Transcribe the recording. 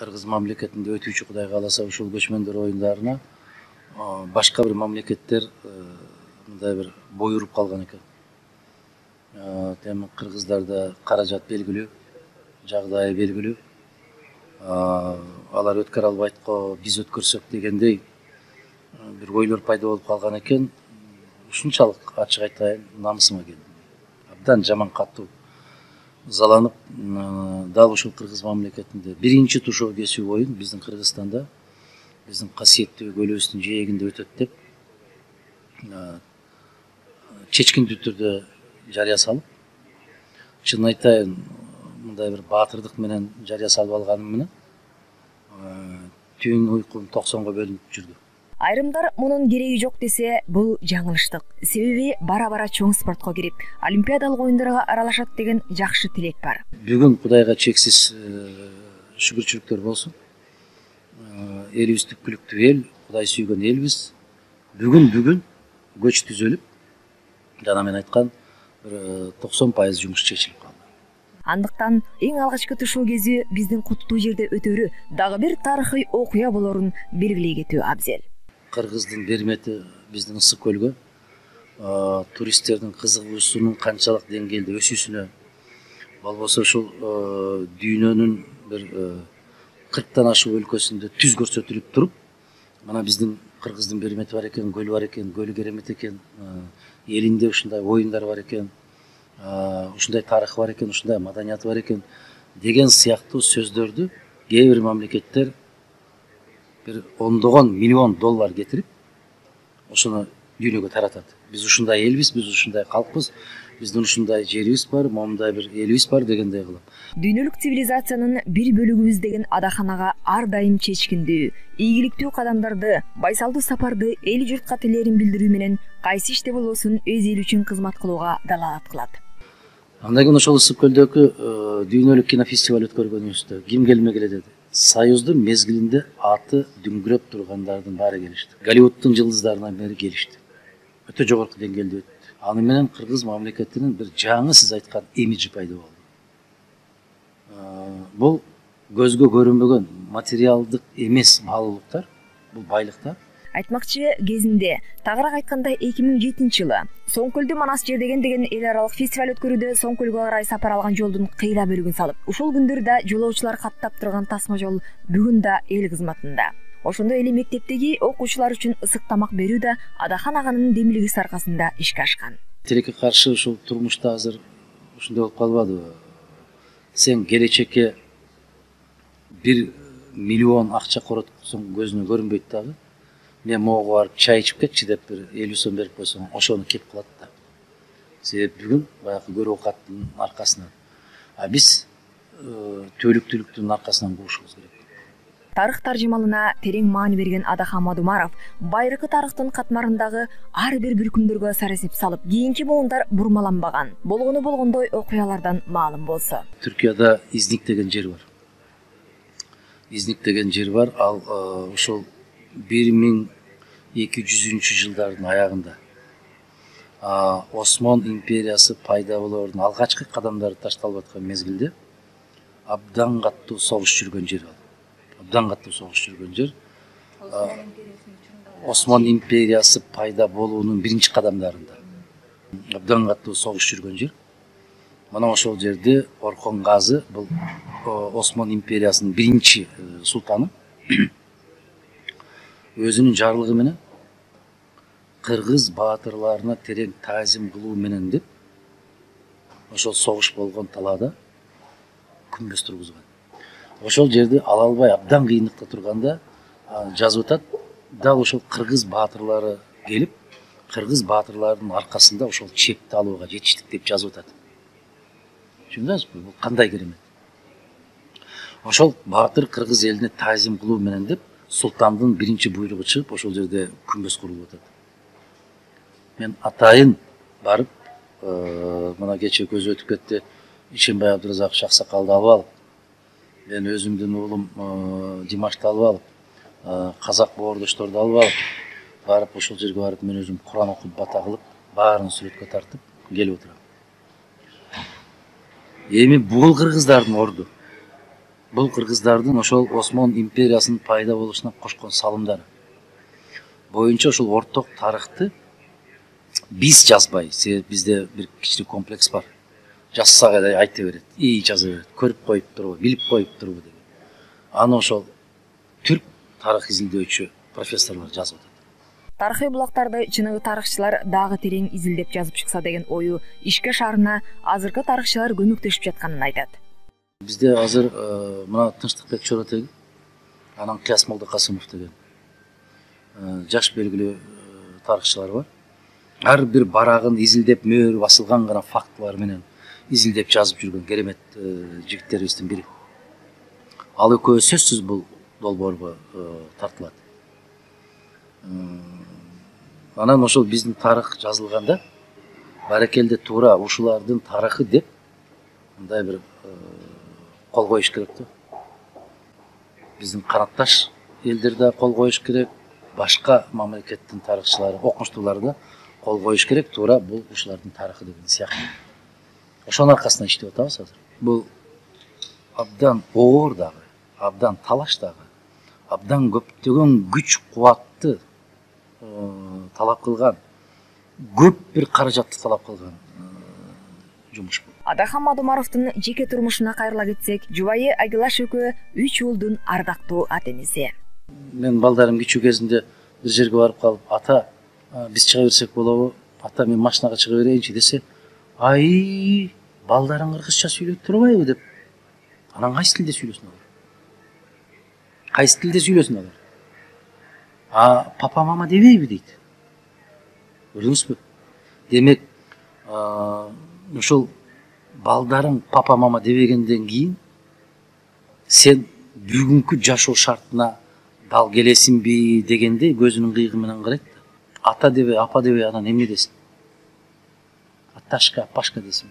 Кыргыз мамлекетинде өтүүчү Кудай кааласа ушул көчмөндөр оюндарына башка бир мамлекеттер мындай бир бой уруп калган экен. Тем кыргыздарда каражат белгилүү, жагдайы белгилүү. Алар өткөрө албайт го, биз өткөрсөк дегендей бир ойлор пайда болуп калган экен. Ушунчалык ачык айтайын, намысыма келди. Абдан жаман катуу заланып, дал ушул Кыргыз мамлекетинде биринчи тушоо кесүү оюн биздин Кыргызстанда, биздин касиеттүү көлүбүздүн жээгинде өтөт деп чечкиндүү түрдө жарыя салып, чын айтайын, мындай бир баатырдык менен жарыя салып алганым менен түн уйкум 90го бөлүнүп жүрдү. Айрымдар мунун кереги жок десе, бул жаңылыштык. Себеби бара-бара чоң спортко кирип, олимпиадалык оюндарга аралашат деген жакшы тилек бар. Бүгүн Кудайга чексиз шүгүрчүлүктөр болсун. Элибиз түпкүлүктүү эл, Кудай сүйгөн элбиз. Бүгүн көч түзөлүп, жана мен айткан 90% жумуш чечилип калды. Андыктан эң алгачкы тушоо кезүү биздин куттуу жерде өтөрү дагы бир тарыхый окуя болорун белгилей кетүү абзел. Кыргыздын бермети биздин ысык көлгө, туристтердин кызыгуусунун канчалык деңгээлде өсүүсүнө, болбосо ушул дүйнөнүн бир 40тан ашык өлкөсүндө түз көрсөтүлүп туруп, мына биздин Кыргыздын бермети бар экен, көлү бар экен, көлү керемет экен, элинде ушундай оюндар бар экен, ушундай тарыхы бар экен, ушундай маданияты бар экен деген сыяктуу сөздөрдү кээ бир мамлекеттер бир ондогон миллион доллар кетирип, ошону дүйнөгө таратат. Биз ушундай элбиз, биз ушундай калкпыз, биздин ушундай жерибиз бар, момундай бир элибиз бар дегендей кылып. Дүйнөлүк цивилизациянын бир бөлүгүбүз деген адаханага ар дайым чечкиндүү, ийгиликтүү кадамдарды, байсалдуу сапарды эл журтка тилерин билдирүү менен кайсы иште болбосун өз эл үчүн кызмат кылууга далаат кылат. Андан кийин ошол ысык көлдөгү дүйнөлүк кинофестиваль өткөргөнүбүздө ким келмегиле деди. Союздун мезгилинде аты дүңгүрөп тургандардын баары келишти. Голливуддун жылдыздарынан бери келишти. Өтө жогорку деңгээлде өттү. Аны менен Кыргыз мамлекетинин бир жаңы сиз айткан имиджи пайда болду. Бул көзгө көрүнбөгөн материалдык эмес баалуулуктар, бул байлыктар. Айтмакчы, кезинде, тагыраак айтканда 2007-жылы Соңкөлдү Манас жердеген деген эл аралык фестиваль өткөрүүдө Соңкөлгө карай сапар алган жолдун кыйла бөлүгүн салып, ушул күндөрдө жолоочулар каттап турган тасма жол бүгүн да эл кызматында. Ошондой эле мектептеги окуучулар үчүн ысык тамак берүү да Адахан аганын демилгиси аркасында ишке ашкан. Тилекке каршы ушул турмушта азыр ушундай болуп калбадыбы? Сен келечекке 1 миллион акча короткусуң, көзүнө көрүнбөйт дагы. Мен могу барып чай ичип кетчи деп бир 50 сом берип койсоң, ошону кеп кылат да. Себеби бүгүн баягы көрүү каттын аркасынан. Биз төлүктүүлүктүн аркасынан куушубуз керек. Тарых таржымалына терең маани берген Адахан Мадумаров байыркы тарыхтын катмарындагы ар бир бүркүмдөргө саресип салып, кийинки буундар бурмаланбаган, болгону болгондой окуялардан маалым болсо. Түркияда Изник деген жер бар. Изник деген жер бар, ал ошол 1200 жылдардын аягында Осмон империясы пайда болоордун алгачкы кадамдары ташталып аткан мезгилде абдан катуу согуш жүргөн жер ал. Абдан катуу согуш жүргөн жер. Осмон империясы пайда болуунун биринчи кадамдарында абдан катуу согуш жүргөн жер. Мына ошол жерде Орхон Газы, бул Осмон империясынын биринчи султаны, өзүнүн жарлыгы менен кыргыз баатырларына терең таазим кылуу менен деп ошол согуш болгон талаада күмбөз тургузган. Ошол жерди ала албай абдан кыйынлыкта турганда жазып атат, дал ошол кыргыз баатырлары келип, кыргыз баатырларынын аркасында ошол чепти алууга жетиштик деп жазып атат. Түшүндүңүзбү? Бул кандай керемет. Ошол баатыр кыргыз элине таазим кылуу менен деп султандын биринчи буйругу чыгып, ошол жерде күмбөз курулуп атат. Мен атайын барып, мына кече көзү өтүп кетти, Ишенбай Абдыразаков аксакалды алып алып, мен өзүмдүн уулум Димашты алып алып, казак боордошторду алып алып, барып ошол жерге барып мен өзүм Куран окуп бата кылып, баарын сүрөткө тартып келип отурам. Эми бул кыргыздардын орду. Бул кыргыздардын ошол Осмон империясынын пайда болушуна кошкон салымдары боюнча ошол орток тарыхты биз жазбай, себеби бизде бир кичине комплекс бар. Жазсак эле айта берет, жаза берет, көрүп коюп турбу, билип коюп турбу деп. Аны ошол түрк тарых изилдөөчү профессорлор жазып атат. Тарыхый булактарды чыныгы тарыхчылар дагы терең изилдеп жазып чыкса деген ою ишке шаарына азыркы тарыхчылар көмөктөшүп жатканын айтат. Бизде азыр мына Тынчтыкбек Чоротеги, анан Кыяс Молдокасымов деген жаш белгилүү тарыхчылар бар. Ар бир барагын изилдеп мөөр басылган гана фактылар менен изилдеп жазып жүргөн керемет жигиттерибиздин бири. Ал экөө сөзсүз бул долбоорго тартылат. Анан ошол биздин тарых жазылганда баракелде туура ушулардын тарыхы деп мындай бир кол коюш керек да. Биздин канатташ элдер да кол коюш керек, башка мамлекеттин тарыхчылары, окумуштуулары да кол коюш керек, туура бул ушулардын тарыхы деген сыяктуу. Ошонун аркасында иштеп атабыз азыр. Бул абдан оор дагы, абдан талаш дагы, абдан көптөгөн күч кубатты талап кылган, көп бир каражатты талап кылган жумуш бул. Адахан Мадумаровдун жеке турмушуна кайрыла кетсек, жубайы Агилаш экөө 3 уулдун ардактуу ата-энеси. Мен балдарым кичүү кезинде бир жерге барып калып, ата биз чыга берсек болобу? Ата мен машинага чыга берейинчи десе, ай, балдарың кыргызча сүйлөп турбайбы деп. Анан кайсы тилде сүйлөсүн алар? Кайсы тилде сүйлөсүн алар? Папа мама дебейби дейт. Көрдүңүзбү? Демек, ошол балдарың папа мама дебегенден кийин сен бүгүнкү жашоо шартына дал келесиңби дегенде көзүнүн кыйыгы менен карайт. Ата дебей, апа дебей анан эмне десин? Аташка, апашка десин.